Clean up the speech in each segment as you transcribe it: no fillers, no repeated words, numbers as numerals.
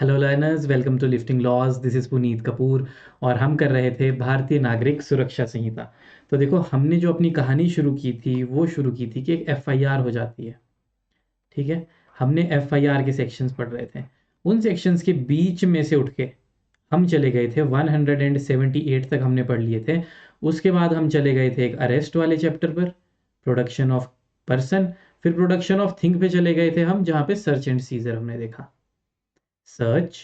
Hello learners, welcome to lifting laws. This is Puneet Kapoor और हम कर रहे थे भारतीय नागरिक सुरक्षा संहिता। तो देखो, हमने जो अपनी कहानी शुरू की थी वो शुरू की थी कि एक एफआईआर हो जाती है। ठीक है। हमने एफआईआर के सेक्शंस पढ़ रहे थे। उन सेक्शंस के बीच में से उठ के हम चले गए थे 178 तक हमने पढ़ लिए थे। उसके बाद हम चले गए थे एक अरेस्ट वाले चैप्टर पर, प्रोडक्शन ऑफ पर्सन। फिर प्रोडक्शन ऑफ थिंग पे चले गए थे हम, जहाँ पे सर्च एंड सीजर हमने देखा। Search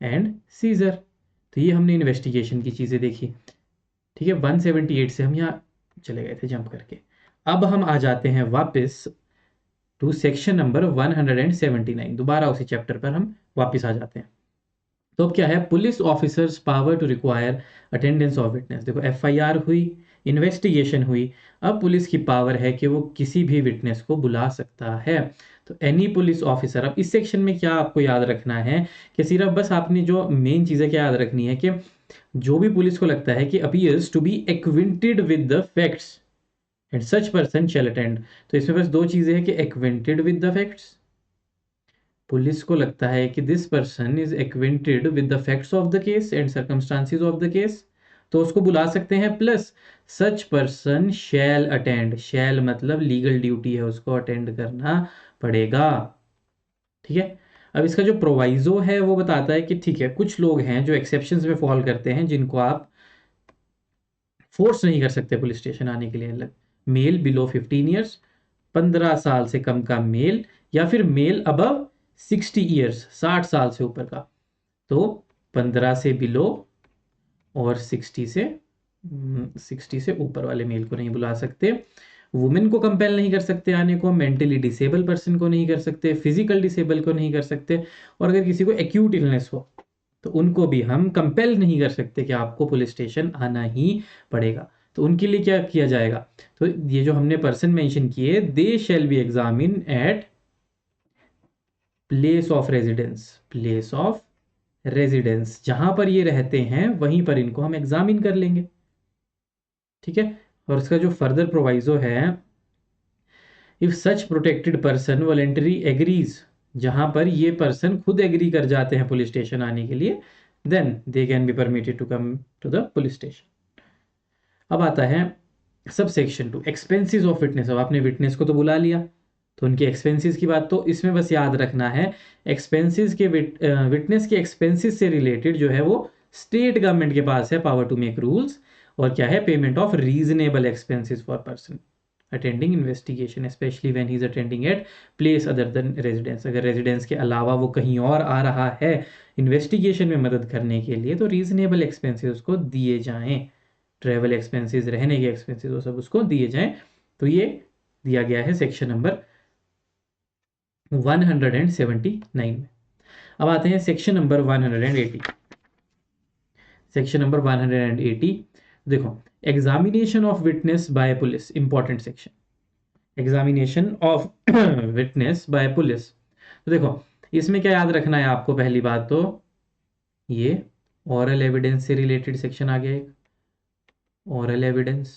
and seizure. तो ये हमने इन्वेस्टिगेशन की चीज़ें देखी। ठीक है, 178 से हम यहाँ चले गए थे जंप करके। अब हम आ जाते हैं वापस टू सेक्शन नंबर 179, दोबारा उसी चैप्टर पर हम वापस आ जाते हैं। तो अब क्या है, police officers power to require attendance of witness. देखो, एफआईआर हुई, इन्वेस्टिगेशन हुई, अब पुलिस की पावर है कि वो किसी भी विटनेस को बुला सकता है। तो एनी पुलिस ऑफिसर, अब इस सेक्शन में क्या आपको याद रखना है कि सिर्फ बस आपने जो मेन चीज़ें क्या याद रखनी है कि जो भी पुलिस को लगता है कि appears to be acquainted with the facts and such person shall attend. तो इसमें बस दो चीज़ें हैं कि acquainted with the facts, police को लगता है कि this person is acquainted with the facts of the case and circumstances of the case, तो उसको बुला सकते हैं। Plus such person shall attend, shall मतलब लीगल ड्यूटी है, उसको अटेंड करना पड़ेगा। ठीक है। अब इसका जो प्रोवाइजो है वो बताता है कि ठीक है, कुछ लोग हैं जो एक्सेप्शंस में फॉल करते हैं, जिनको आप फोर्स नहीं कर सकते पुलिस स्टेशन आने के लिए। अलग, मेल बिलो 15 ईयर्स, 15 साल से कम का मेल, या फिर मेल अबव 60 ईयर्स, 60 साल से ऊपर का। तो 15 से बिलो और 60 से ऊपर वाले मेल को नहीं बुला सकते। वुमेन को कंपेल नहीं कर सकते आने को, मेंटली डिसेबल पर्सन को नहीं कर सकते, फिजिकल डिसेबल को नहीं कर सकते, और अगर किसी को एक्यूट इलनेस हो तो उनको भी हम कंपेल नहीं कर सकते कि आपको पुलिस स्टेशन आना ही पड़ेगा। तो उनके लिए क्या किया जाएगा, तो ये जो हमने पर्सन मेंशन किए, they shall be examine at place of residence, place of residence, जहां पर ये रहते हैं वहीं पर इनको हम एग्जामिन कर लेंगे। ठीक है। और इसका जो फर्दर प्रोवाइजो है, if such protected person voluntary agrees, जहां पर ये पर्सन खुद एग्री कर जाते हैं पुलिस स्टेशन आने के लिए, then they can be permitted to come to the police station. अब आता है sub section 2, expenses of witness. अब आपने विटनेस को तो बुला लिया, तो उनके एक्सपेंसेस की बात, तो इसमें बस याद रखना है एक्सपेंसेस के विटनेस के एक्सपेंसेस से रिलेटेड जो है वो स्टेट गवर्नमेंट के पास है पावर टू मेक रूल्स। और क्या है, payment of reasonable expenses for person attending investigation, specially when he is attending at place other than residence. अगर रेजिडेंस के अलावा वो कहीं और आ रहा है इन्वेस्टिगेशन में मदद करने के लिए, तो रीजनेबल एक्सपेंसेस उसको दिए जाएं। ट्रैवल एक्सपेंसेस, रहने के एक्सपेंसेस, वो सब उसको दिए जाएं। तो ये दिया गया है सेक्शन नंबर 179 में। अब आते हैं सेक्शन नंबर 180। सेक्शन नंबर 180, देखो, examination of witness bye police, important section, examination of witness bye police. तो देखो, इसमें क्या याद रखना है आपको, पहली बात तो ये ओरल एविडेंस से रिलेटेड सेक्शन आ गया एक, ओरल एविडेंस।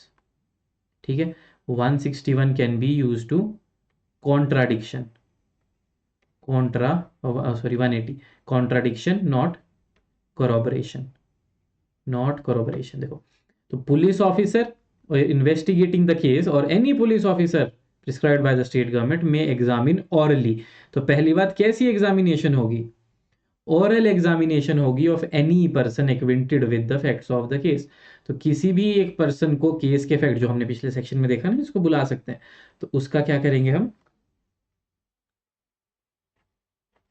ठीक है। 161 can be use to contradiction, contra, sorry 180, contradiction not corroboration, not corroboration। देखो, तो police officer investigating the case और any police officer prescribed by the state government may examine orally. तो पहली बात, कैसी एग्जामिनेशन होगी, ओरल एग्जामिनेशन होगी of any person acquainted with the facts of the case. तो किसी भी एक पर्सन को केस के फैक्ट, जो हमने पिछले सेक्शन में देखा ना, जिसको बुला सकते हैं, तो उसका क्या करेंगे हम,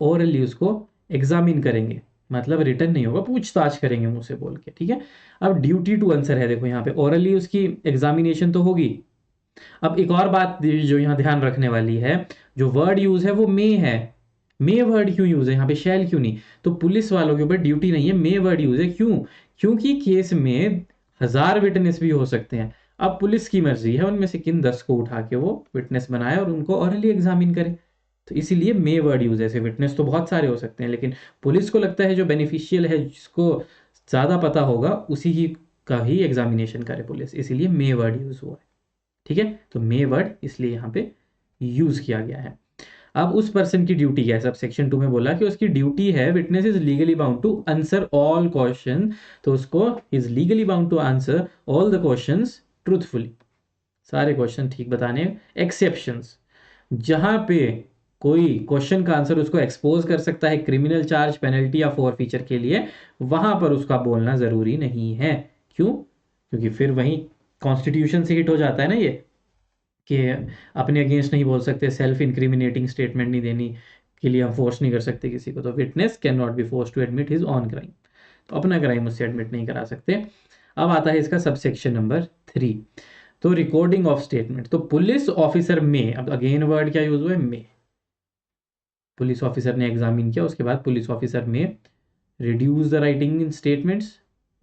ओरली उसको एग्जामिन करेंगे। मतलब रिटर्न नहीं होगा, पूछताछ करेंगे मुंह से बोल के। ठीक है। अब ड्यूटी टू आंसर है, देखो यहाँ पे ओरली उसकी एग्जामिनेशन तो होगी। अब एक और बात जो यहाँ ध्यान रखने वाली है, जो वर्ड यूज है वो मे है। मे वर्ड क्यों यूज है यहाँ पे, शैल क्यों नहीं? तो पुलिस वालों के ऊपर ड्यूटी नहीं है, मे वर्ड यूज है। क्यों? क्योंकि केस में 1000 विटनेस भी हो सकते हैं। अब पुलिस की मर्जी है उनमें से किन 10 को उठा के वो विटनेस बनाए और उनको ऑरली एग्जामिन करे। तो इसीलिए मे वर्ड यूज है। ऐसे विटनेस तो बहुत सारे हो सकते हैं, लेकिन पुलिस को लगता है जो बेनिफिशियल है, जिसको ज़्यादा पता होगा, उसी ही का ही एग्जामिनेशन करे पुलिस, इसीलिए मे वर्ड यूज हुआ है। ठीक है। तो मे वर्ड इसलिए यहाँ पे यूज किया गया है। अब उस पर्सन की ड्यूटी क्या है, सब सेक्शन 2 में बोला कि उसकी ड्यूटी है witness is legally bound to answer all question, तो उसको is legally bound to answer all the questions truthfully, सारे क्वेश्चन ठीक बताने, एक्सेप्शंस जहां पे कोई क्वेश्चन का आंसर उसको एक्सपोज कर सकता है क्रिमिनल चार्ज, पेनल्टी या फॉर फीचर के लिए, वहां पर उसका बोलना जरूरी नहीं है। क्यों? क्योंकि फिर वही कॉन्स्टिट्यूशन से हिट हो जाता है ना ये, कि अपने अगेंस्ट नहीं बोल सकते, सेल्फ इंक्रिमिनेटिंग स्टेटमेंट नहीं देनी के लिए हम फोर्स नहीं कर सकते किसी को, तो witness can not be force to admit his own crime, तो अपना क्राइम उससे एडमिट नहीं करा सकते। अब आता है इसका सबसेक्शन नंबर 3, तो रिकॉर्डिंग ऑफ स्टेटमेंट। तो पुलिस ऑफिसर में, अब अगेन वर्ड क्या यूज हुआ है, में, पुलिस ऑफिसर ने एग्जामिन किया, उसके बाद police officer may reduce the writing in statements,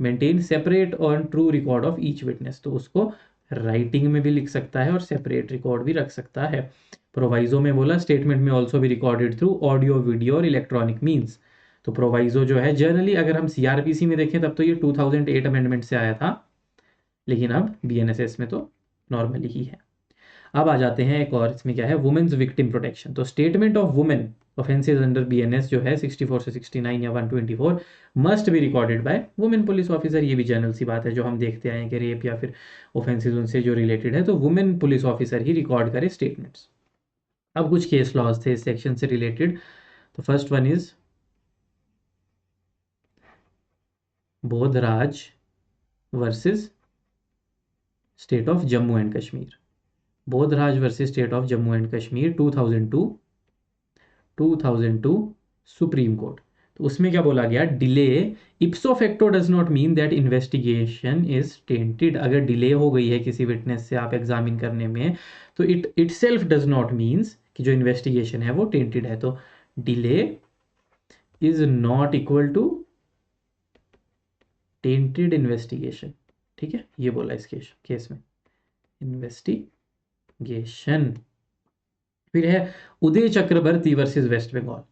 maintain separate और true record of each witness, तो उसको राइटिंग में भी लिख सकता है और सेपरेट रिकॉर्ड भी रख सकता है। प्रोवाइजो में बोला स्टेटमेंट में ऑल्सो भी रिकॉर्डेड थ्रू ऑडियो, वीडियो और इलेक्ट्रॉनिक मीन्स। तो प्रोवाइजो जो है जनरली अगर हम सीआरपीसी में देखें तब तो ये 2008 अमेंडमेंट से आया था, लेकिन अब बीएनएसएस में तो नॉर्मली ही है। अब आ जाते हैं एक और, इसमें क्या है, वुमेन्स विक्टिम प्रोटेक्शन। तो statement of women offences under BNS जो है 64 से 69 या 124 must be recorded by women police officer. ये भी जनरल सी बात है जो हम देखते आए हैं कि रेप या फिर ऑफेंसेज उनसे जो रिलेटेड है तो वुमेन पुलिस ऑफिसर ही रिकॉर्ड करे स्टेटमेंट्स। अब कुछ केस लॉज थे इस सेक्शन से रिलेटेड। तो first one is Bodhraj versus state of Jammu and Kashmir. Bodhraj versus state of Jammu and Kashmir 2002 supreme court. तो उसमें क्या बोला गया, delay ipso facto does not mean that investigation is tainted. अगर डिले हो गई है किसी विटनेस से आप एग्जामिन करने में, तो it self does not means कि जो इन्वेस्टिगेशन है वो टेंटेड है। तो delay is not equal to tainted investigation, ठीक है, ये बोला इस केस में इन्वेस्टिगेशन। फिर है Uday Chakraborty versus West Bengal.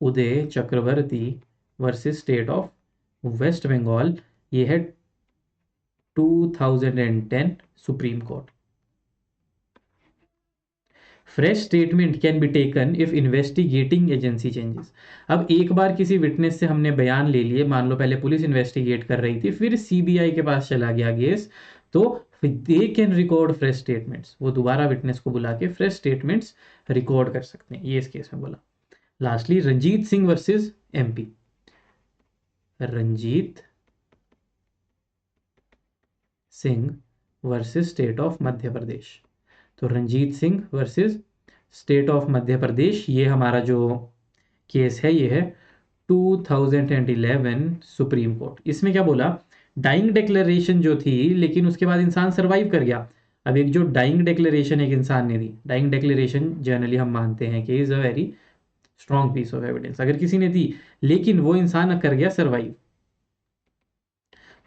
Uday Chakraborty versus state of West Bengal, ये है 2010 Supreme Court. Fresh statement can be taken if investigating agency changes. अब एक बार किसी विटनेस से हमने बयान ले लिए, मान लो पहले पुलिस इन्वेस्टिगेट कर रही थी, फिर सीबीआई के पास चला गया केस, तो they can record fresh statements, वो दोबारा विटनेस को बुला के फ्रेश स्टेटमेंट्स रिकॉर्ड कर सकते हैं, ये इस केस में बोला। Lastly Ranjit Singh versus MP. Ranjit Singh versus state of Madhya Pradesh. तो Ranjit Singh versus state of Madhya Pradesh, ये हमारा जो केस है ये है 2011 सुप्रीम कोर्ट। इसमें क्या बोला, डाइंग डिक्लेरेशन जो थी लेकिन उसके बाद इंसान सरवाइव कर गया। अब एक जो डाइंग डिक्लेरेशन एक इंसान ने दी, डाइंग डिक्लेरेशन जनरली हम मानते हैं कि is a very strong piece of evidence, अगर किसी ने दी लेकिन वो इंसान कर गया सरवाइव,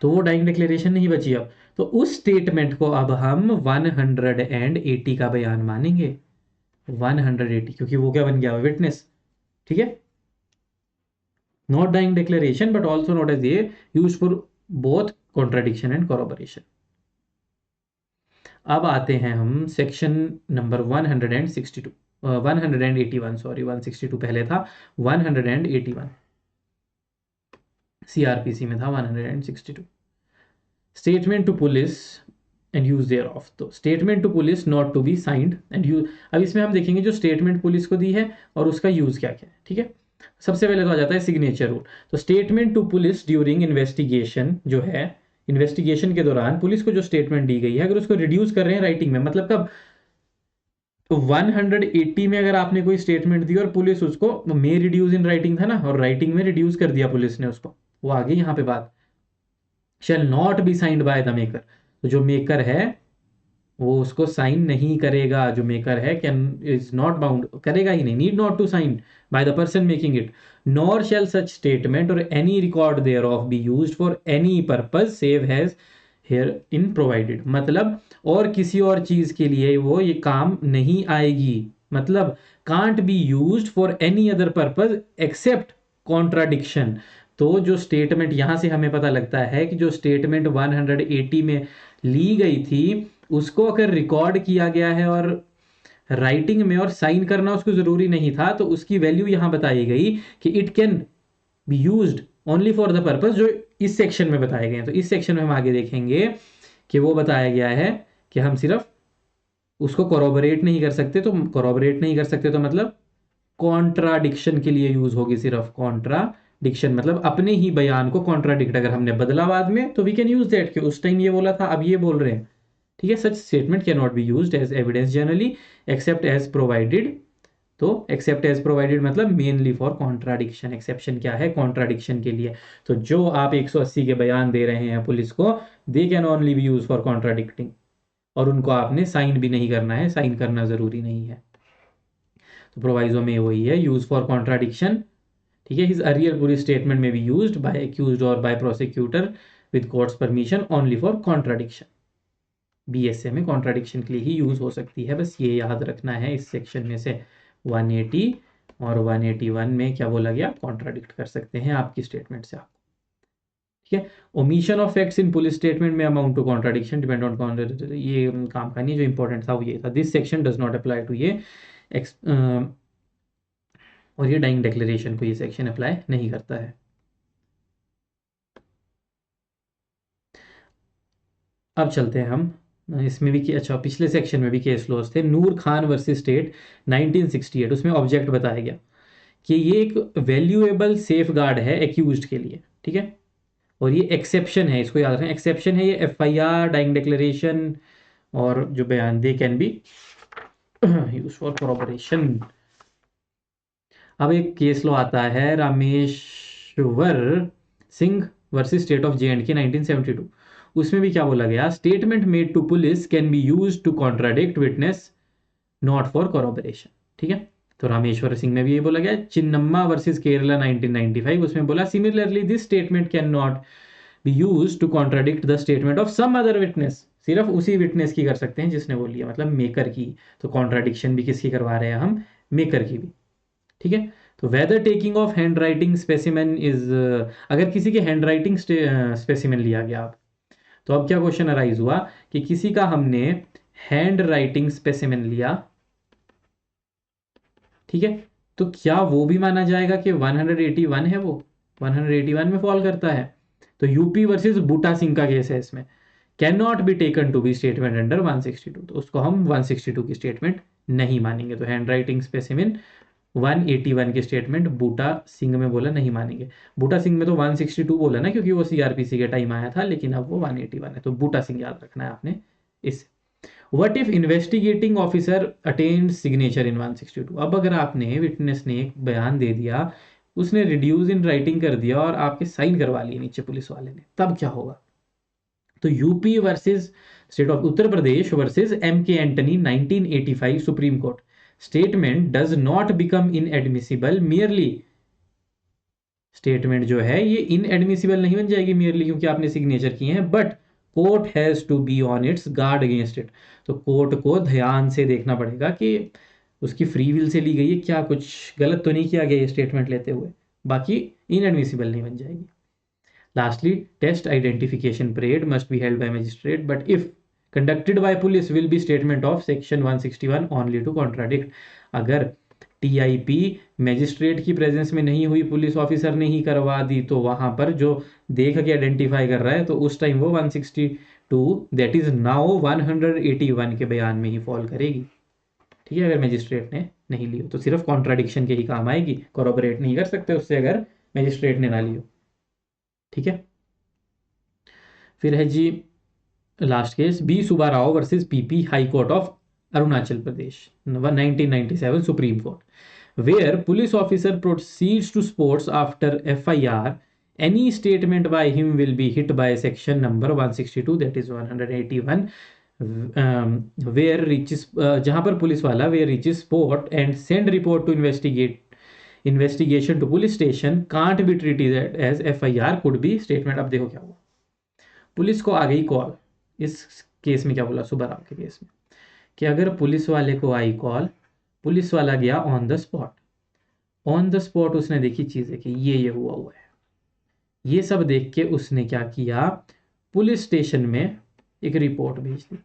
तो वो डाइंग डिक्लेरेशन नहीं बची। अब तो उस स्टेटमेंट को अब हम 180 का बयान मानेंगे, 180, क्योंकि वो क्या बन गया, विटनेस, ठीक है। Not dying declaration but also not as a use for both contradiction and corroboration. अब आते हैं हम सेक्शन नंबर 162 181, सॉरी 162 पहले था, 181 सीआरपीसी में था 162। Statement to police and use thereof. तो statement to police not to be signed and use. अब इसमें हम देखेंगे जो स्टेटमेंट पुलिस को दी है और उसका यूज क्या क्या है, ठीक है। सबसे पहले तो आ जाता है सिग्नेचर रूल। तो statement to police during investigation जो है, इन्वेस्टिगेशन के दौरान पुलिस को जो स्टेटमेंट दी गई है अगर उसको रिड्यूस कर रहे हैं राइटिंग में, मतलब कब, तो 180 में अगर आपने कोई स्टेटमेंट दी और पुलिस उसको, मे रिड्यूस इन राइटिंग था ना, और राइटिंग में रिड्यूस कर दिया पुलिस ने उसको, वो आ गई यहाँ पे बात, shall not be signed by the maker. तो जो मेकर है वो उसको साइन नहीं करेगा, जो मेकर है कैन इज नॉट बाउंड, करेगा ही नहीं, need not to sign by the person making it, nor shall such statement और any record thereof be used for any purpose save has herein provided. मतलब और किसी और चीज के लिए वो ये काम नहीं आएगी, मतलब can't be used for any other purpose except contradiction. तो जो स्टेटमेंट यहां से हमें पता लगता है कि जो स्टेटमेंट 180 में ली गई थी उसको अगर रिकॉर्ड किया गया है और राइटिंग में और साइन करना उसको ज़रूरी नहीं था, तो उसकी वैल्यू यहाँ बताई गई कि it can be used only for the purpose जो इस सेक्शन में बताए गए हैं। तो इस सेक्शन में हम आगे देखेंगे कि वो बताया गया है कि हम सिर्फ उसको कॉरोबोरेट नहीं कर सकते। तो कॉरोबोरेट नहीं कर सकते तो मतलब कॉन्ट्राडिक्शन के लिए यूज होगी सिर्फ। कॉन्ट्राडिक्शन मतलब अपने ही बयान को कॉन्ट्राडिक्ट अगर हमने बदला बाद में, तो वी कैन यूज दैट कि उस टाइम ये बोला था अब ये बोल रहे हैं। ठीक है, such statement can not be used as evidence generally except as provided. तो एक्सेप्ट एज प्रोवाइडेड मतलब मेनली फॉर कॉन्ट्राडिक्शन। एक्सेप्शन क्या है? कॉन्ट्राडिक्शन के लिए। तो जो आप 180 के बयान दे रहे हैं पुलिस को, they can only B use for contradicting, और उनको आपने साइन भी नहीं करना है, साइन करना जरूरी नहीं है। तो प्रोवाइजो में वही है, यूज फॉर कॉन्ट्राडिक्शन। ठीक है, हिज अर्लियर पुलिस स्टेटमेंट में बी यूज्ड बाय एक्यूज्ड और by prosecutor with court's permission only for contradiction. BSA में कॉन्ट्राडिक्शन के लिए ही यूज हो सकती है, बस ये याद रखना है। इस सेक्शन में से 180 और 181 में क्या बोला गया? कॉन्ट्राडिक्ट कर सकते हैं आपकी स्टेटमेंट से आप। ठीक है, omission of facts in police statement में amount to contradiction depend on ये काम का नहीं, जो इंपॉर्टेंट था वो ये था, this section does not apply to ये और ये डाइंग डिक्लेरेशन को ये सेक्शन अप्लाई नहीं करता है। अब चलते हैं हम इसमें भी कि अच्छा पिछले सेक्शन में भी केस लॉज थे। नूर खान वर्सेस स्टेट 1968, उसमें ऑब्जेक्ट बताया गया कि ये एक वैल्यूएबल सेफ गार्ड है एक्यूज्ड के लिए। ठीक है, और ये एक्सेप्शन है, इसको याद रखें, एक्सेप्शन है ये एफआईआर, डाइंग डिक्लेरेशन और जो बयान दे can be use for corroboration. अब एक केस लॉ आता है Rameshwar Singh versus state of J and K 1972। उसमें भी क्या बोला गया? Statement made to police can be use to contradict witness not for corroboration. ठीक है, तो रामेश्वर सिंह में भी ये बोला गया। चिन्नम्मा वर्सेस केरला 1995, उसमें बोला similarly this statement can not be use to contradict the statement of some other witness. सिर्फ उसी विटनेस की कर सकते हैं जिसने बोली है, मतलब मेकर की। तो कॉन्ट्राडिक्शन भी किसकी करवा रहे हैं हम? मेकर की भी। ठीक है, तो whether taking of hand writing specimen is, अगर किसी के हैंड राइटिंग स्पेसिमेन लिया गया आप, तो अब क्या क्वेश्चन अराइज हुआ कि किसी का हमने हैंड राइटिंग स्पेसिमेन लिया। ठीक है, तो क्या वो भी माना जाएगा कि 181 है? वो 181 में फॉल करता है। तो यूपी वर्सेस बूटा सिंह का केस है, इसमें can not be taken to be statement under 162, तो उसको हम 162 की स्टेटमेंट नहीं मानेंगे। तो हैंड राइटिंग स्पेसिमेन 181 की स्टेटमेंट बूटा सिंह में बोला नहीं मानेंगे। बूटा सिंह में तो 162 बोला ना, क्योंकि वो सीआरपीसी के टाइम आया था, लेकिन अब वो 181 है। तो बूटा सिंह याद रखना है आपने इस। What if investigating officer attend signature इन 162? अब अगर आपने विटनेस ने एक बयान दे दिया, उसने रिड्यूस इन राइटिंग कर दिया और आपके साइन करवा लिए नीचे पुलिस वाले ने, तब क्या होगा? तो UP versus state of Uttar Pradesh versus MK Antony 1985 supreme court, statement does not become inadmissible merely. Statement जो है ये इनएडमिसिबल नहीं बन जाएगी मियरली क्योंकि आपने सिग्नेचर किए हैं, but court has to be on its guard against it. तो कोर्ट को ध्यान से देखना पड़ेगा कि उसकी फ्री विल से ली गई है, क्या कुछ गलत तो नहीं किया गया ये स्टेटमेंट लेते हुए, बाकी इनएडमिसिबल नहीं बन जाएगी। Lastly, test identification parade must be held by magistrate, but if conducted by police will be statement of section 161 only to contradict। अगर टीआईपी मैजिस्ट्रेट की प्रेजेंस में नहीं हुई, पुलिस ऑफिसर ने ही करवा दी, तो वहां पर जो देख के आइडेंटिफाई कर रहा है, तो उस टाइम वो 162 दैट इज नाउ 181 के बयान में ही फॉल करेगी। ठीक है, अगर मैजिस्ट्रेट ने नहीं ली हो तो सिर्फ कॉन्ट्राडिक्शन के ही काम आएगी, कॉरोबरेट नहीं कर सकते उससे अगर मैजिस्ट्रेट ने ना ली हो। ठीक है, फिर है जी last case B Subba Rao versus PP high court of Arunachal Pradesh 1997 Supreme Court, where police officer proceeds to sports after FIR, any statement by him will be hit by section number 162 that is 181 where reaches जहां पर police वाला where reaches spot and send report to investigation to police station can't be treated as FIR could be statement। अब देखो क्या हुआ, police को आ गई call, इस केस में क्या बोला सुब्बाराव के केस में, कि अगर पुलिस वाले को आई कॉल, पुलिस वाला गया on the spot, on the spot उसने देखी चीज़ें कि ये हुआ है, ये सब देख के उसने क्या किया, पुलिस स्टेशन में एक रिपोर्ट भेज दी।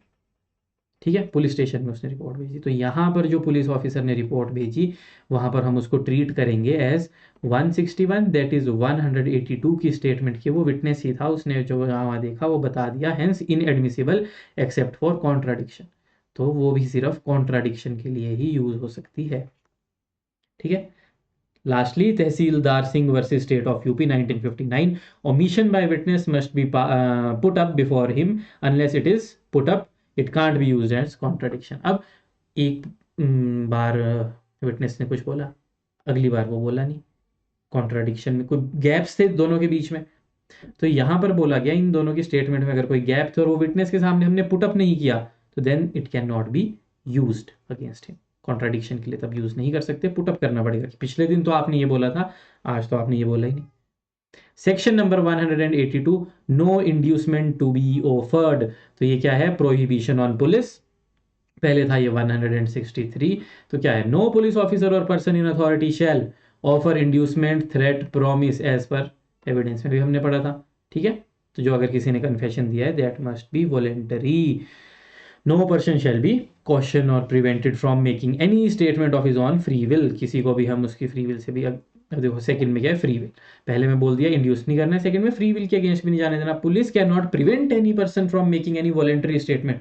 ठीक है, पुलिस स्टेशन में उसने रिपोर्ट भेजी। तो यहाँ पर जो पुलिस ऑफिसर ने रिपोर्ट भेजी वहाँ पर हम उसको ट्रीट करेंगे एज 161, दैट इज 182 की स्टेटमेंट की वो विटनेस ही था, उसने जो वहाँ देखा वो बता दिया, hence inadmissible except for contradiction. तो वो भी सिर्फ कॉन्ट्राडिक्शन के लिए ही यूज हो सकती है। ठीक है। Lastly tehsildar Singh versus state of UP 1959, omission by witness must be put up before him unless it is put up, it can't be used as contradiction। अब एक बार विटनेस ने कुछ बोला, अगली बार वो बोला नहीं, कॉन्ट्राडिक्शन में कोई गैप्स थे दोनों के बीच में, तो यहाँ पर बोला गया इन दोनों की स्टेटमेंट में अगर कोई गैप थे और वो विटनेस के सामने हमने पुट अप नहीं किया तो then it can not be used against him. Contradiction के लिए तब यूज नहीं कर सकते, पुट अप करना पड़ेगा कि पिछले दिन तो आपने ये बोला था, आज तो आपने ये बोला ही नहीं। Section number 182, no inducement to be offered. तो ये क्या है, प्रोहिबिशन ऑन पुलिस। पहले था ये 163, तो क्या है, नो पुलिस ऑफिसर और person in authority shall offer inducement threat promise as पर एविडेंस में भी हमने पढ़ा था। ठीक है, तो जो अगर किसी ने कन्फेशन दिया है that must be voluntary. No person shall be question और prevented from making any statement of his own free will. किसी को भी हम उसकी फ्री विल से भी, अब देखो सेकंड में क्या है, फ्री विल, पहले में बोल दिया इंड्यूस नहीं करना है, सेकंड में फ्री विल के अगेंस्ट भी नहीं जाने देना। Police can not prevent any person from making any voluntary statement,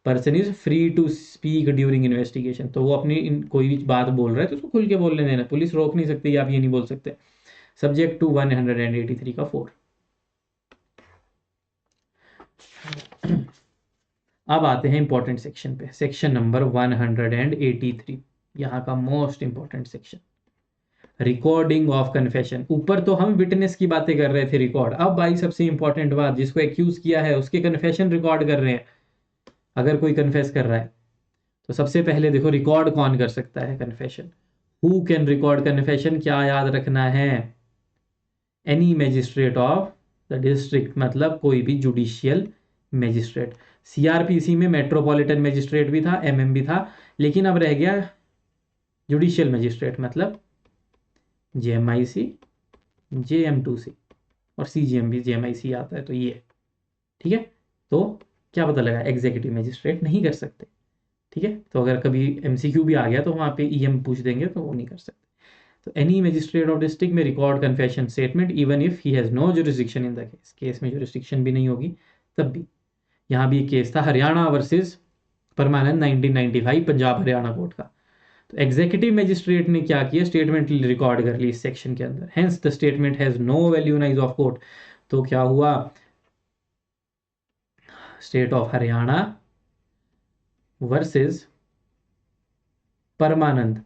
person is free to speak during investigation. तो वो अपनी कोई भी बात बोल रहा है तो उसको खुल के बोलने देना, पुलिस रोक नहीं सकती, आप ये नहीं बोल सकते। सब्जेक्ट टू 183 का 4। अब आते हैं इंपॉर्टेंट सेक्शन पे, सेक्शन नंबर 183, यहाँ का most important section, recording of confession. ऊपर तो हम विटनेस की बातें कर रहे थे रिकॉर्ड, अब भाई सबसे इंपॉर्टेंट बात, जिसको एक्यूज किया है उसके कन्फेशन रिकॉर्ड कर रहे हैं। अगर कोई कन्फेस कर रहा है तो सबसे पहले देखो रिकॉर्ड कौन कर सकता है confession, who can record confession, क्या याद रखना है, any magistrate of the district, मतलब कोई भी जुडिशियल मैजिस्ट्रेट। सीआरपीसी में मेट्रोपॉलिटन मैजिस्ट्रेट भी था, एमएम भी था, लेकिन अब रह गया जुडिशियल मैजिस्ट्रेट, मतलब जेएमआईसी, जेएम2सी और सीजीएम भी जेएमआईसी आता है, तो ये ठीक है। तो क्या पता लगा, एग्जीक्यूटिव मैजिस्ट्रेट नहीं कर सकते। ठीक है, तो अगर कभी एमसीक्यू भी आ गया तो वहाँ पे ईएम पूछ देंगे तो वो नहीं कर सकते। तो एनी मैजिस्ट्रेट ऑफ डिस्ट्रिक्ट में record confession statement even if he has no jurisdiction in the case, case में जुरिस्डिक्शन भी नहीं होगी तब भी। यहाँ भी एक केस था हरियाणा वर्सेस परमानंद 1995, पंजाब हरियाणा कोर्ट का। तो एग्जीक्यूटिव मैजिस्ट्रेट ने क्या किया, स्टेटमेंट रिकॉर्ड कर ली इस सेक्शन के अंदर, hence the statement has no value in eyes of court. तो क्या हुआ, state of Haryana versus Parmanand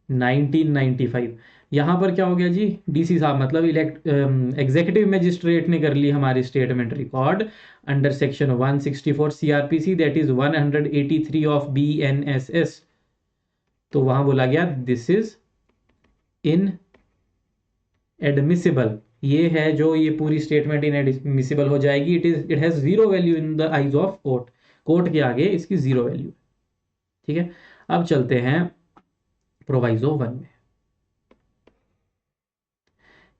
1995, यहाँ पर क्या हो गया जी, डीसी साहब मतलब एग्जीक्यूटिव मैजिस्ट्रेट ने कर ली हमारी statement record under section 164 CrPC, that is 183 of BNSS. तो वहां बोला गया दिस इज इन एडमिसिबल, ये है जो ये पूरी स्टेटमेंट इन एडमिसिबल हो जाएगी, it has zero value in the eyes of court, court के आगे इसकी जीरो वैल्यू। ठीक है, अब चलते हैं प्रोवाइजो 1 में।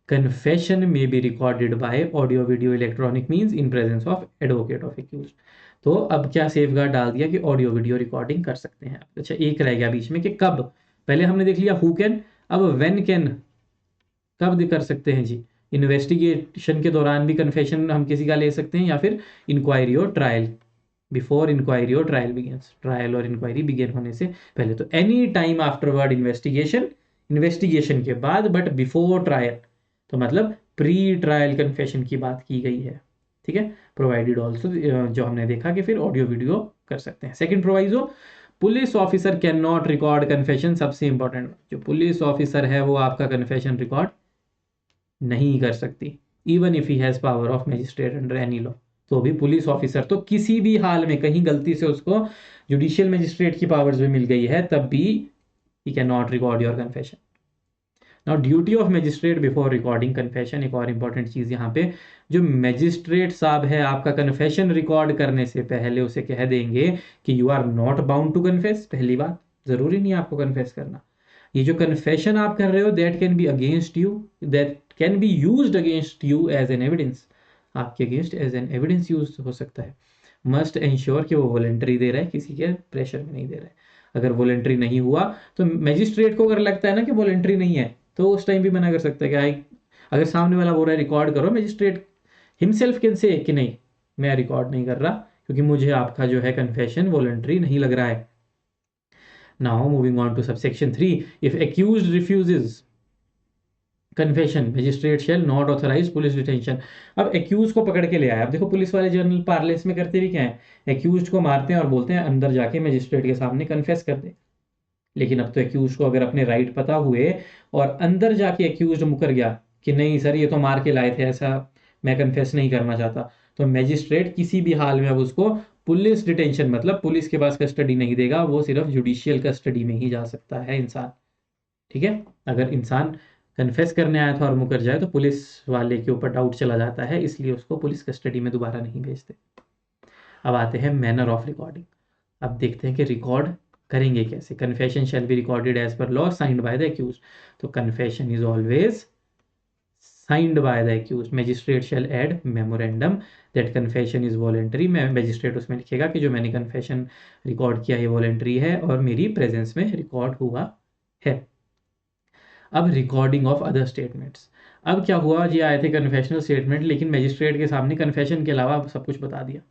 कन्फेशन में be recorded by audio video electronic means in presence of advocate of accused. तो अब क्या सेफगार्ड डाल दिया कि ऑडियो वीडियो रिकॉर्डिंग कर सकते हैं। अच्छा, एक रह गया बीच में कि कब, पहले हमने देख लिया हु कैन, अब व्हेन कैन, कब कर सकते हैं जी, इन्वेस्टिगेशन के दौरान भी कन्फेशन हम किसी का ले सकते हैं, या फिर इंक्वायरी और ट्रायल, बिफोर इंक्वायरी और ट्रायल बिगिंस, ट्रायल और इंक्वायरी बिगिन होने से पहले। तो any time afterward investigation, investigation के बाद बट बिफोर ट्रायल, तो मतलब प्री ट्रायल कन्फेशन की बात की गई है। ठीक है, प्रोवाइडेड ऑल्सो, जो हमने देखा कि फिर ऑडियो वीडियो कर सकते हैं। Second proviso, police officer can not record confession. सबसे इंपॉर्टेंट, जो पुलिस ऑफिसर है वो आपका कन्फेशन रिकॉर्ड नहीं कर सकती, even if he has power of magistrate under any law. तो भी पुलिस ऑफिसर तो किसी भी हाल में, कहीं गलती से उसको जुडिशियल मैजिस्ट्रेट की पावर्स भी मिल गई है तब भी he can not record your confession. Now duty of magistrate before recording confession, एक और इंपॉर्टेंट चीज यहाँ पे, जो मैजिस्ट्रेट साहब है आपका कन्फेशन रिकॉर्ड करने से पहले उसे कह देंगे कि you are not bound to confess. पहली बात, जरूरी नहीं है आपको कन्फेस करना, ये जो कन्फेशन आप कर रहे हो that can be against you, that can be used against you as an evidence, आपके against as an evidence use हो सकता है। मस्ट इंश्योर कि वो वॉलेंटरी दे रहा है, किसी के प्रेशर में नहीं दे रहा है। अगर वॉलेंटरी नहीं हुआ तो मैजिस्ट्रेट को अगर लगता है ना कि वॉलेंटरी नहीं है तो उस टाइम भी मना कर सकता है कि आई, अगर सामने वाला बोल रहा है रिकॉर्ड करो, मैजिस्ट्रेट हिमसेल्फ कैन से कि नहीं मैं रिकॉर्ड नहीं कर रहा क्योंकि मुझे आपका जो है कन्फेशन वॉलंटरी नहीं लग रहा है। Now moving on to subsection 3, if accused refuses confession magistrate shall not authorise police detention. अब एक्यूज को पकड़ के ले आया। अब देखो पुलिस वाले जनरल पार्लेंस में करते भी क्या है, एक्यूज को मारते हैं और बोलते हैं अंदर जाके मैजिस्ट्रेट के सामने कन्फेस कर दे। लेकिन अब तो एक्यूज को अगर अपने राइट पता हुए और अंदर जाके एक्यूज मुकर गया कि नहीं सर ये तो मार के लाए थे, ऐसा मैं कन्फेस नहीं करना चाहता, तो मैजिस्ट्रेट किसी भी हाल में अब उसको पुलिस डिटेंशन मतलब पुलिस के पास कस्टडी नहीं देगा, वो सिर्फ जुडिशियल कस्टडी में ही जा सकता है इंसान। ठीक है, अगर इंसान कन्फेस करने आया था और मुकर जाए तो पुलिस वाले के ऊपर डाउट चला जाता है, इसलिए उसको पुलिस कस्टडी में दोबारा नहीं भेजते। अब आते हैं मैनर ऑफ रिकॉर्डिंग। अब देखते हैं कि रिकॉर्ड करेंगे कैसे। Confession shall be recorded as per law signed by the accuse. तो confession is always signed by the accuse. Magistrate shall add memorandum that confession is voluntary. Magistrate उसमें लिखेगा कि जो मैंने कन्फेशन रिकॉर्ड किया है वॉलेंटरी है और मेरी प्रेजेंस में रिकॉर्ड हुआ है। अब रिकॉर्डिंग ऑफ अदर स्टेटमेंट्स। अब क्या हुआ जी, आए थे कन्फेशनल स्टेटमेंट लेकिन मैजिस्ट्रेट के सामने कन्फेशन के अलावा सब कुछ बता दिया,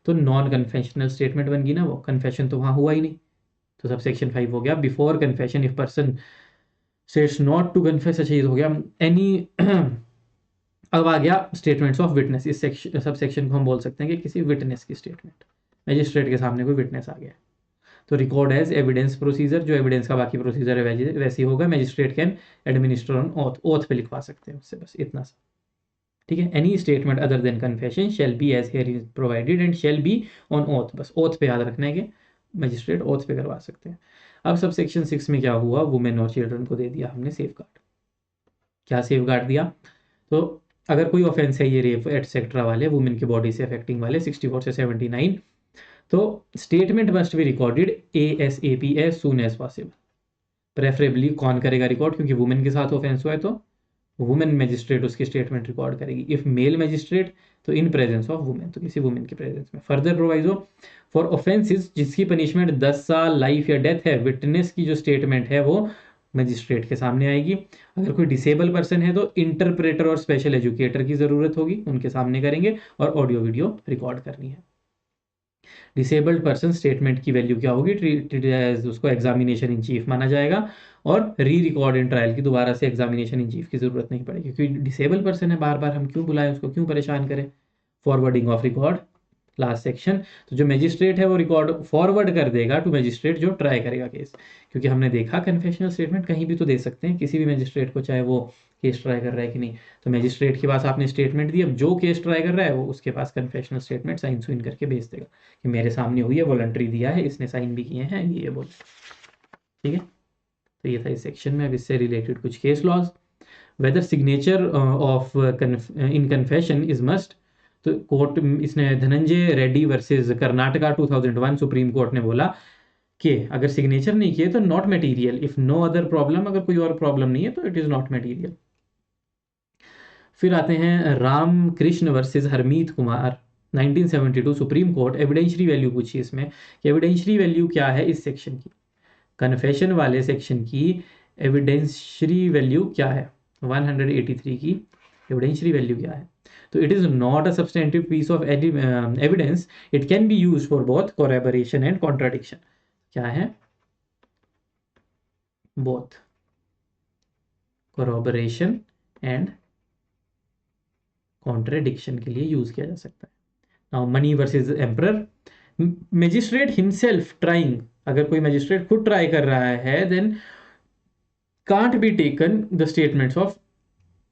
तो नॉन कन्फेशनल स्टेटमेंट बन गई ना, वो कन्फेशन तो वहाँ हुआ ही नहीं। तो सब सेक्शन 5 हो गया। Before confession if person states not to confess, अच्छा ये हो गया एनी। अब आ गया स्टेटमेंट्स ऑफ विटनेस। इस सेक्शन सब सेक्शन को हम बोल सकते हैं कि किसी विटनेस की स्टेटमेंट, मैजिस्ट्रेट के सामने कोई विटनेस आ गया तो रिकॉर्ड एज एविडेंस प्रोसीजर। जो एविडेंस का बाकी प्रोसीजर है वैसे ही होगा। Magistrate can administer on oath, oath पे लिखवा सकते हैं उससे, बस इतना सा। ठीक है, any statement other than confession shall be as here is provided and shall be on oath. बस ओथ पे याद रखना है कि मैजिस्ट्रेट ओथ पे करवा सकते हैं। अब सब सेक्शन 6 में क्या हुआ, वुमेन और चिल्ड्रन को दे दिया हमने सेफ गार्ड। क्या सेफ गार्ड दिया, तो अगर कोई ऑफेंस है ये रेप एटसेट्रा वाले वुमेन की बॉडी से अफेक्टिंग वाले 64 से 79, तो statement must be recorded ASAP as soon as possible. Preferably कौन करेगा रिकॉर्ड, क्योंकि वुमेन के साथ ऑफेंस हुआ है तो वुमेन मैजिस्ट्रेट उसकी स्टेटमेंट रिकॉर्ड करेगी। इफ मेल मैजिस्ट्रेट तो इन प्रेजेंस ऑफ वुमेन, तो किसी वुमेन के प्रेजेंस में। फर्दर प्रोवाइजो फॉर ऑफेंसेस जिसकी पनिशमेंट 10 साल लाइफ या डेथ है, विटनेस की जो स्टेटमेंट है वो मैजिस्ट्रेट के सामने आएगी। अगर कोई डिसेबल पर्सन है तो इंटरप्रेटर और स्पेशल एजुकेटर की ज़रूरत होगी, उनके सामने करेंगे और ऑडियो वीडियो रिकॉर्ड करनी है। डिसेबल्ड पर्सन स्टेटमेंट की वैल्यू क्या होगी, ट्रीटेड एज उसको एग्जामिनेशन इन चीफ माना जाएगा और री रिकॉर्ड इन ट्रायल की दोबारा से एग्जामिनेशन इन चीफ की जरूरत नहीं पड़ेगी, क्योंकि डिसेबल पर्सन है, बार बार हम क्यों बुलाएं उसको, क्यों परेशान करें। Forwarding of record last section. तो जो मैजिस्ट्रेट है वो रिकॉर्ड फॉरवर्ड कर देगा टू मैजिस्ट्रेट जो ट्राई करेगा केस, क्योंकि हमने देखा कन्फेशनल स्टेटमेंट कहीं भी तो दे सकते हैं किसी भी मैजिस्ट्रेट को, चाहे वो केस ट्राई कर रहा है कि नहीं। तो मैजिस्ट्रेट के पास आपने स्टेटमेंट दी, अब जो केस ट्राई कर रहा है वो उसके पास कन्फेशनल स्टेटमेंट साइन सुइन करके भेज देगा कि मेरे सामने हुई है, वॉलंटरी दिया है, इसने साइन भी किए हैं, ये बोल। ठीक है, तो ये था इस सेक्शन में। अब इससे रिलेटेड कुछ case laws. Whether signature of in confession is must, तो कोर्ट इसने Dhananjay Reddy versus Karnataka 2001 supreme court ने बोला कि अगर सिग्नेचर नहीं किए तो not material, if no other problem, अगर कोई और प्रॉब्लम नहीं है तो इट इज नॉट मटेरियल। फिर आते हैं Ram Krishna versus Harmeet Kumar 1972 supreme court. Evidentiary value पूछी इसमें कि एविडेंशरी वैल्यू क्या है इस सेक्शन की, कन्फेशन वाले सेक्शन की एविडेंशरी वैल्यू क्या है, 183 की एविडेंशरी वैल्यू क्या है। तो it is not a substantive piece of evidence, it can be use for both corroboration and contradiction. क्या है, बोथ कोरैबोरेशन एंड कॉन्ट्राडिक्शन के लिए यूज किया जा सकता है। Now Mani versus emperor, magistrate himself trying, अगर कोई मैजिस्ट्रेट खुद ट्राई कर रहा है then can't be taken the statements of,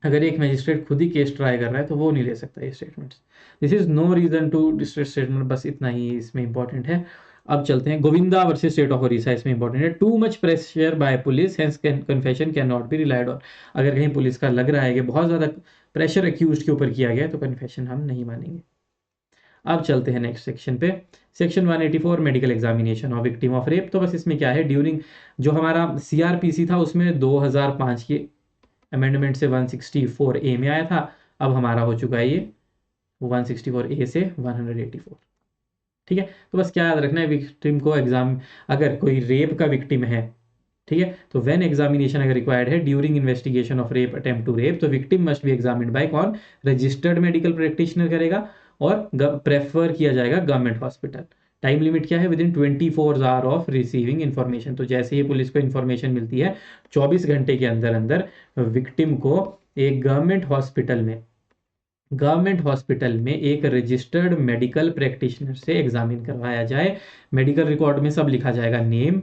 अगर एक मैजिस्ट्रेट खुद ही केस ट्राई कर रहा है तो वो नहीं ले सकता ये statements. This is no reason to distress statement, बस इतना ही इसमें इंपॉर्टेंट है। अब चलते हैं Govinda versus state of Odisha, इसमें इंपॉर्टेंट है। Too much pressure by police hence confession can not be relied on, अगर कहीं पुलिस का लग रहा है कि बहुत ज़्यादा प्रेशर एक्यूज के ऊपर किया गया तो कन्फेशन हम नहीं मानेंगे। अब चलते हैं नेक्स्ट सेक्शन पे। Section 184 medical examination of victim of rape. तो बस इसमें क्या है, ड्यूरिंग जो हमारा CRPC था उसमें 2005 की अमेंडमेंट से 164A में आया था, अब हमारा हो चुका है ये 164A से 184। ठीक है, तो बस क्या याद रखना है, विक्टिम को एग्जाम, अगर कोई रेप का विक्टिम है, ठीक है, तो व्हेन एग्जामिनेशन अगर रिक्वायर्ड है during investigation of rape attempt to rape, तो victim must be examined by कौन, रजिस्टर्ड मेडिकल प्रैक्टिशनर करेगा, और प्रेफर किया जाएगा गवर्नमेंट हॉस्पिटल। टाइम लिमिट क्या है, with in 24 hour of receiving information. तो जैसे ही पुलिस को इन्फॉर्मेशन मिलती है 24 घंटे के अंदर अंदर विक्टिम को एक गवर्नमेंट हॉस्पिटल में एक रजिस्टर्ड मेडिकल प्रैक्टिशनर से एग्जामिन करवाया जाए। मेडिकल रिकॉर्ड में सब लिखा जाएगा, नेम,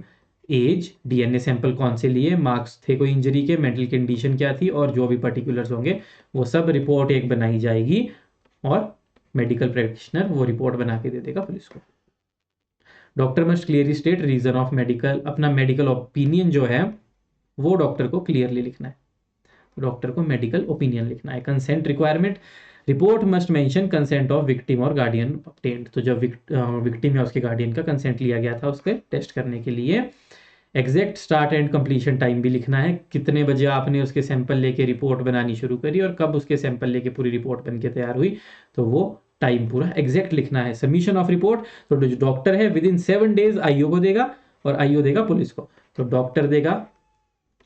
एज, डीएनए सैंपल कौन से लिए, मार्क्स थे कोई इंजरी के, मेंटल कंडीशन क्या थी, और जो भी पर्टिकुलर्स होंगे वो सब रिपोर्ट एक बनाई जाएगी, और मेडिकल प्रैक्टिशनर वो रिपोर्ट बना के दे देगा पुलिस को। Doctor must clearly state reason of medical, अपना मेडिकल ओपिनियन जो है वो डॉक्टर को क्लियरली लिखना है, डॉक्टर को मेडिकल ओपिनियन लिखना है। Consent requirement, report must mention consent of victim और गार्डियन ऑब्टेन्ड। तो जब विक्टिम या उसके गार्डियन का कंसेंट लिया गया था उसके टेस्ट करने के लिए। Exact start and completion time भी लिखना है, कितने बजे आपने उसके सैंपल लेके रिपोर्ट बनानी शुरू करी और कब उसके सैंपल लेके पूरी रिपोर्ट बन के तैयार हुई, तो वो टाइम पूरा एग्जैक्ट लिखना है। सबमिशन ऑफ रिपोर्ट, तो जो डॉक्टर है विद इन 7 डेज आईओ को देगा, और आईओ देगा पुलिस को। तो डॉक्टर देगा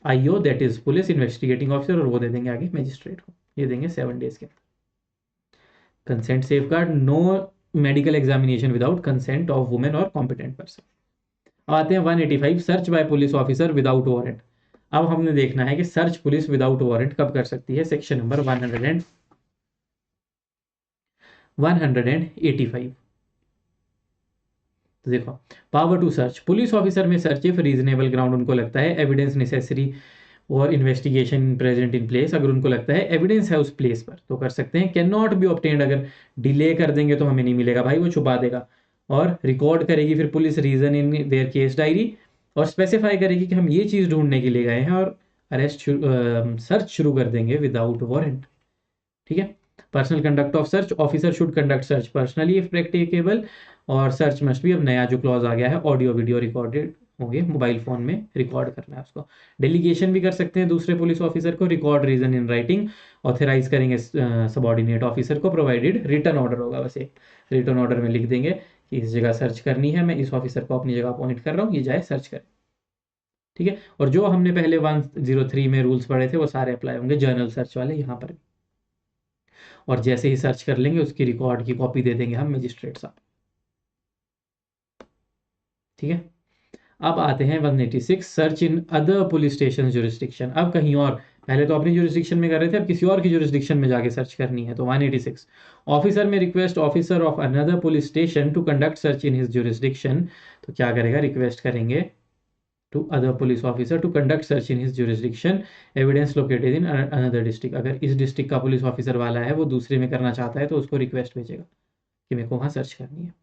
IO, that is police investigating officer, और वो दे देंगे आगे मजिस्ट्रेट को, ये देंगे 7 डेज के। Consent safeguard, no medical examination without consent of women और कॉम्पिटेंट पर्सन। आते हैं 185, search by police officer without warrant. अब हमने देखना है कि सर्च पुलिस विदाउट वारंट कब कर सकती है, सेक्शन नंबर 185। तो देखो, power to search, police officer में सर्च इफ रीजनेबल ग्राउंड उनको लगता है, एविडेंस नेसेसरी और इन्वेस्टिगेशन प्रेजेंट इन प्लेस, अगर उनको लगता है एविडेंस है उस प्लेस पर तो कर सकते हैं। कैन नॉट बी ऑब्टेन्ड, अगर डिले कर देंगे तो हमें नहीं मिलेगा भाई, वो छुपा देगा। और रिकॉर्ड करेगी फिर police reason in their case diary, और स्पेसिफाई करेगी कि हम ये चीज़ ढूंढने के लिए गए हैं, और अरेस्ट सर्च शुरू कर देंगे विदाउट वारंट। ठीक है, personal conduct of search, officer should conduct search personally if practicable, और सर्च मस्ट भी, अब नया जो क्लॉज आ गया है, ऑडियो वीडियो रिकॉर्डेड होंगे, मोबाइल फोन में रिकॉर्ड करना है उसको। डेलीगेशन भी कर सकते हैं दूसरे पुलिस ऑफिसर को, record reason in writing, authorise करेंगे सबॉर्डिनेट ऑफिसर को, प्रोवाइडेड रिटर्न ऑर्डर होगा, वैसे रिटर्न ऑर्डर में लिख देंगे कि इस जगह सर्च करनी है, मैं इस ऑफिसर को अपनी जगह अपॉइंट कर रहा हूँ, ये जाए सर्च करें। ठीक है, और जो हमने पहले 103 में रूल्स पढ़े थे वो सारे अप्लाई होंगे, जर्नल सर्च वाले यहाँ पर भी। और जैसे ही सर्च कर लेंगे उसकी रिकॉर्ड की कॉपी दे देंगे हम मजिस्ट्रेट साहब। ठीक है, अब आते हैं 186, search in other police station jurisdiction. अब कहीं और, पहले तो अपनी जुरिस्डिक्शन में कर रहे थे, अब किसी और की जुरिस्डिक्शन में जाके सर्च करनी है। तो 186, ऑफिसर में request officer of another police station to conduct search in his jurisdiction. तो क्या करेगा, रिक्वेस्ट करेंगे to other police officer to conduct search in his jurisdiction, evidence located in another district. अगर इस डिस्ट्रिक्ट का पुलिस ऑफिसर वाला है वो दूसरे में करना चाहता है तो उसको रिक्वेस्ट भेजेगा कि मेरे को वहाँ सर्च करनी है।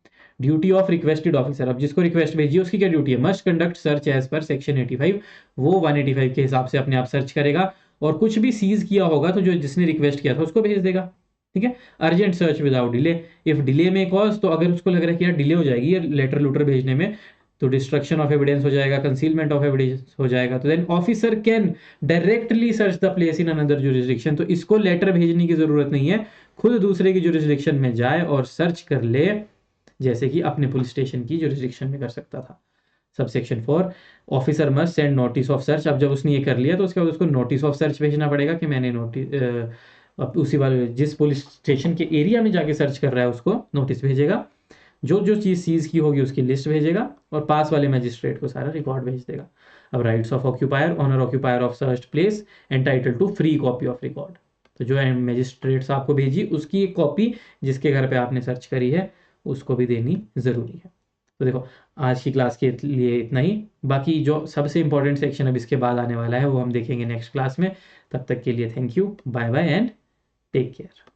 ड्यूटी ऑफ रिक्वेस्टेड ऑफिसर, अब जिसको रिक्वेस्ट भेजी उसकी क्या ड्यूटी है, must conduct search as per section 85। वो 185 के हिसाब से अपने आप सर्च करेगा, और कुछ भी सीज किया होगा तो जो जिसने रिक्वेस्ट किया था उसको भेज देगा। ठीक है, urgent search without delay, if delay में कॉज, तो अगर उसको लग रहा है कि यार डिले हो जाएगी या लेटर लूटर भेजने में, तो डिस्ट्रक्शन ऑफ एविडेंस हो जाएगा, कंसीलमेंट ऑफ एविडेंस हो जाएगा, तो then officer can directly search the place in another jurisdiction. तो इसको लेटर भेजने की जरूरत नहीं है, खुद दूसरे की जुरिस्डिक्शन में जाए और सर्च कर ले, जैसे कि अपने पुलिस स्टेशन की जुरिस्डिक्शन में कर सकता था। Sub section 4, officer must send notice of search. अब जब उसने ये कर लिया तो उसके बाद उसको नोटिस ऑफ सर्च भेजना पड़ेगा कि मैंने उसी वाले जिस पुलिस स्टेशन के एरिया में जाके सर्च कर रहा है उसको नोटिस भेजेगा, जो जो चीज़ सीज की होगी उसकी लिस्ट भेजेगा, और पास वाले मजिस्ट्रेट को सारा रिकॉर्ड भेज देगा। अब rights of occupier, owner occupier of search place entitle to free copy of record. तो जो मजिस्ट्रेट आपको भेजी उसकी एक कॉपी जिसके घर पे आपने सर्च करी है उसको भी देनी ज़रूरी है। तो देखो, आज की क्लास के लिए इतना ही, बाकी जो सबसे इंपॉर्टेंट सेक्शन अब इसके बाद आने वाला है वो हम देखेंगे नेक्स्ट क्लास में। तब तक के लिए thank you, bye bye and take care.